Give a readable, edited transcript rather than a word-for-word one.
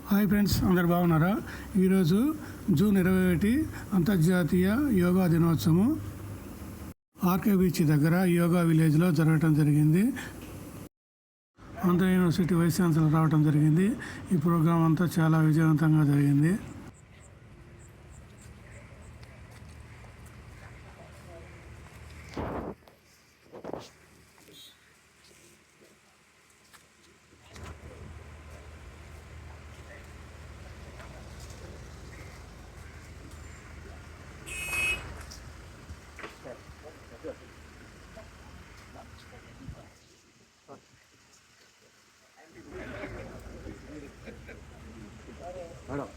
Hi friends, అందరు బాగున్నారా? ఈరోజు జూన్ 21 అంతర్జాతీయ యోగా దినోత్సవం ఆర్కే బీచ్ దగ్గర యోగా విలేజ్లో జరగటం జరిగింది. ఆంధ్ర యూనివర్సిటీ వైస్ ఛాన్సలర్ రావడం జరిగింది. ఈ ప్రోగ్రాం అంతా చాలా విజయవంతంగా జరిగింది. మేడం